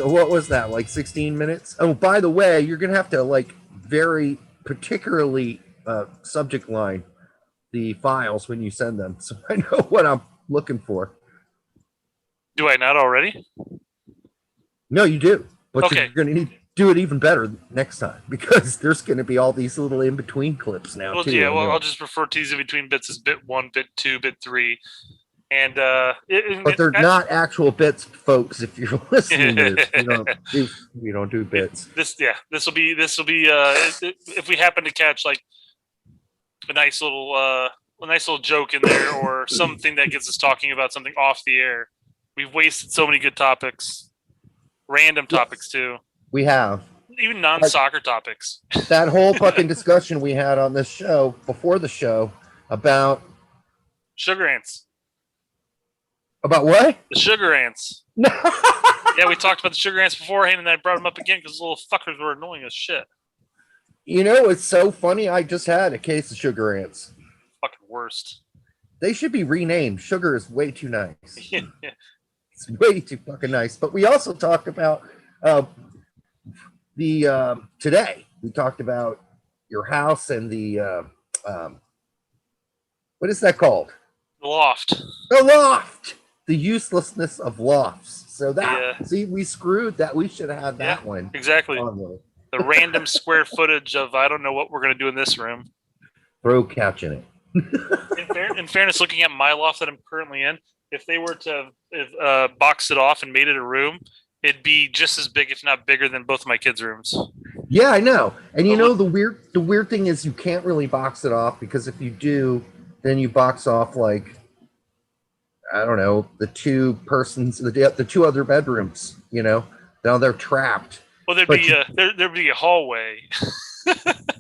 So what was that, like 16 minutes? Oh, by the way, you're going to have to like very particularly subject line the files when you send them. So I know what I'm looking for. Do I not already? No, you do. But Okay. you're going to need to do it even better next time because there's going to be all these little in-between clips now, too. Yeah, well, I'll just refer to these in between bits as bit 1, bit 2, bit 3. And but they're not actual bits, folks. If you're listening to this, we don't do bits. This will be if we happen to catch like a nice little joke in there or something that gets us talking about something off the air. We've wasted so many good topics, random topics too. We have even non-soccer topics. That whole fucking discussion we had on this show before the show about sugar ants. About what? The sugar ants. Yeah, we talked about the sugar ants beforehand, and I brought them up again because little fuckers were annoying as shit. You know, it's so funny. I just had a case of sugar ants. Fucking worst. They should be renamed. Sugar is way too nice. Yeah. It's way too fucking nice. But we also talked about today. We talked about your house and the what is that called? The loft. The loft. The uselessness of lofts. So that see, we screwed that. We should have had that one. Exactly. The random square footage of I don't know what we're gonna do in this room. Throw couch in it. In fairness, looking at my loft that I'm currently in, if they were to box it off and made it a room, it'd be just as big, if not bigger, than both of my kids' rooms. Yeah, I know. And you know the weird thing is you can't really box it off because if you do, then you box off like I don't know, the two other bedrooms, you know. Now they're trapped. Well, there'd be a hallway.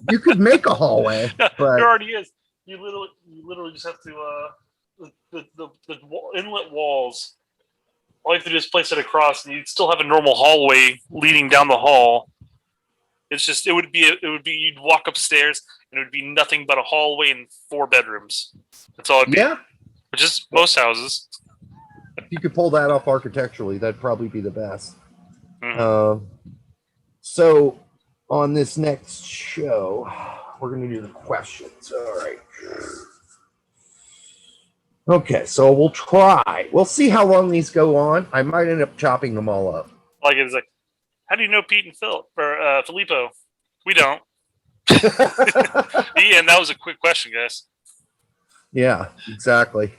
You could make a hallway, but there already is. You literally just have to the inlet walls. All you have to do is place it across, and you'd still have a normal hallway leading down the hall. It's just it would be you'd walk upstairs, and it would be nothing but a hallway and 4 bedrooms. That's all it'd be. Yeah. Which is most houses. If you could pull that off architecturally, that'd probably be the best. Mm-hmm. So on this next show, we're going to do the questions. All right. Okay, so we'll try. We'll see how long these go on. I might end up chopping them all up. Like it's like, how do you know Pete and Philip or Filippo? We don't. Yeah, and that was a quick question, guys. Yeah, exactly.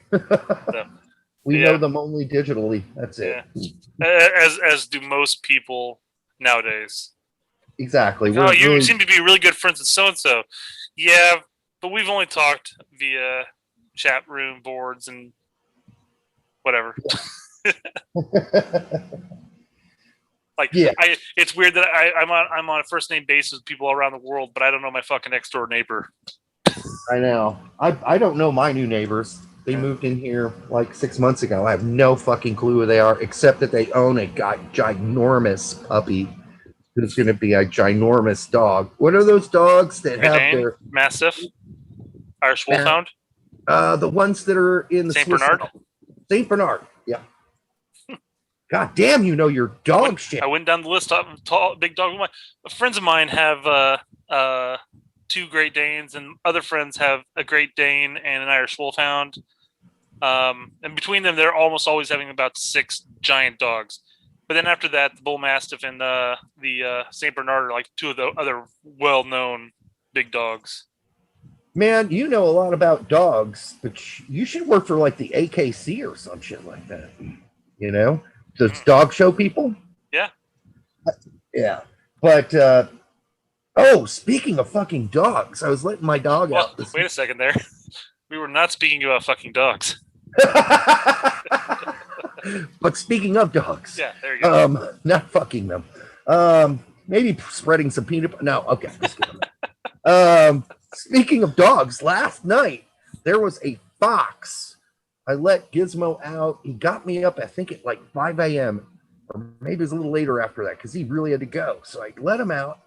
We know them only digitally. That's it. As do most people nowadays. Exactly. You seem to be really good friends with so-and-so. Yeah, but we've only talked via chat room boards and whatever. It's weird that I'm on a first name basis with people around the world, but I don't know my fucking next door neighbor. I know. I don't know my new neighbors. They moved in here like 6 months ago. I have no fucking clue who they are, except that they own a ginormous puppy who's going to be a ginormous dog. What are those dogs that have their Mastiff, Irish Wolfhound? The ones that are in the Saint Bernard. Saint Bernard. Yeah. God damn, you know your dog shit. I went down the list of big dog. Friends of mine have 2 Great Danes, and other friends have a Great Dane and an Irish Wolfhound. And between them, they're almost always having about 6 giant dogs. But then after that, the Bull Mastiff and the Saint Bernard are like 2 of the other well-known big dogs. Man, you know a lot about dogs, but you should work for like the AKC or some shit like that. You know, those dog show people. Yeah. Yeah, but speaking of fucking dogs, I was letting my dog out. Wait a second there. We were not speaking about fucking dogs. But speaking of dogs, yeah, there you go. Not fucking them. Maybe spreading some peanut butter. No, okay. Speaking of dogs, last night there was a fox. I let Gizmo out. He got me up, I think at like 5 a.m. or maybe it was a little later after that because he really had to go. So I let him out.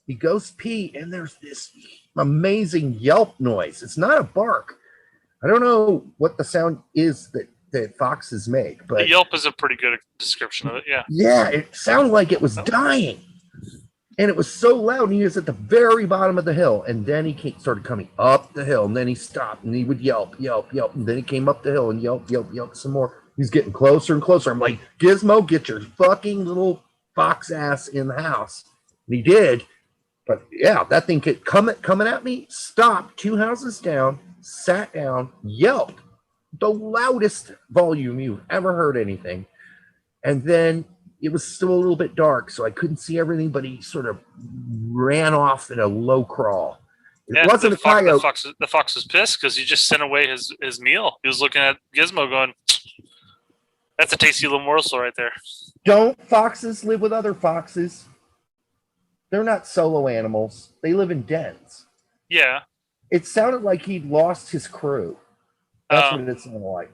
He goes pee, and there's this amazing yelp noise. It's not a bark. I don't know what the sound is that that foxes make. But the yelp is a pretty good description of it. Yeah. yeah, it sounded like it was dying. And it was so loud, and he was at the very bottom of the hill. And then he started coming up the hill, and then he stopped, and he would yelp, yelp, yelp. And then he came up the hill and yelp, yelp, yelp some more. He's getting closer and closer. I'm like, Gizmo, get your fucking little fox ass in the house. And he did. But yeah, that thing kept coming at me, stopped 2 houses down, sat down, yelped. The loudest volume you've ever heard anything. And then it was still a little bit dark, so I couldn't see everything, but he sort of ran off in a low crawl. It wasn't a coyote. The fox was pissed because he just sent away his meal. He was looking at Gizmo going, that's a tasty little morsel right there. Don't foxes live with other foxes? They're not solo animals. They live in dens. Yeah. It sounded like he'd lost his crew. That's what it sounded like.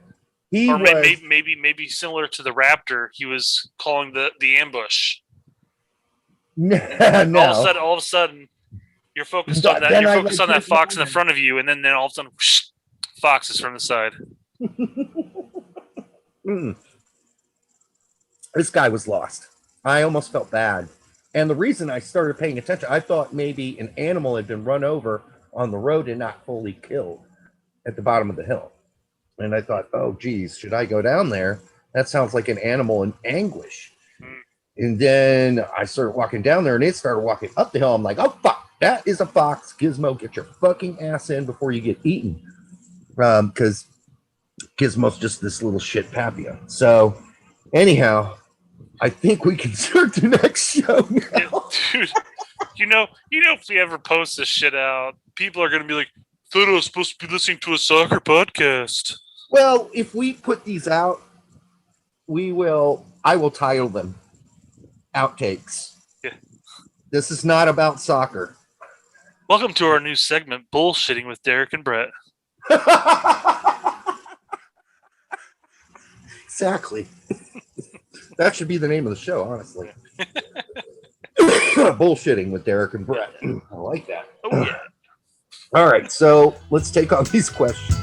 Maybe similar to the raptor, he was calling the ambush. No. All of a sudden, you're focused on that. You're focused on that fox in the front of you, and then all of a sudden, whoosh, fox is from the side. This guy was lost. I almost felt bad. And the reason I started paying attention, I thought maybe an animal had been run over on the road and not fully killed at the bottom of the hill. And I thought, oh, geez, should I go down there? That sounds like an animal in anguish. And then I started walking down there, and it started walking up the hill. I'm like, oh, fuck, that is a fox. Gizmo, get your fucking ass in before you get eaten. Because Gizmo's just this little shit papia. So, anyhow, I think we can start the next show now. Dude, you know, if we ever post this shit out, people are going to be like, I thought I was supposed to be listening to a soccer podcast. Well, if we put these out, I will title them Outtakes. Yeah. This is not about soccer. Welcome to our new segment, Bullshitting with Derek and Brett. Exactly. That should be the name of the show, honestly. Bullshitting with Derek and Brett. I like that. Oh, yeah. All right, so let's take on these questions.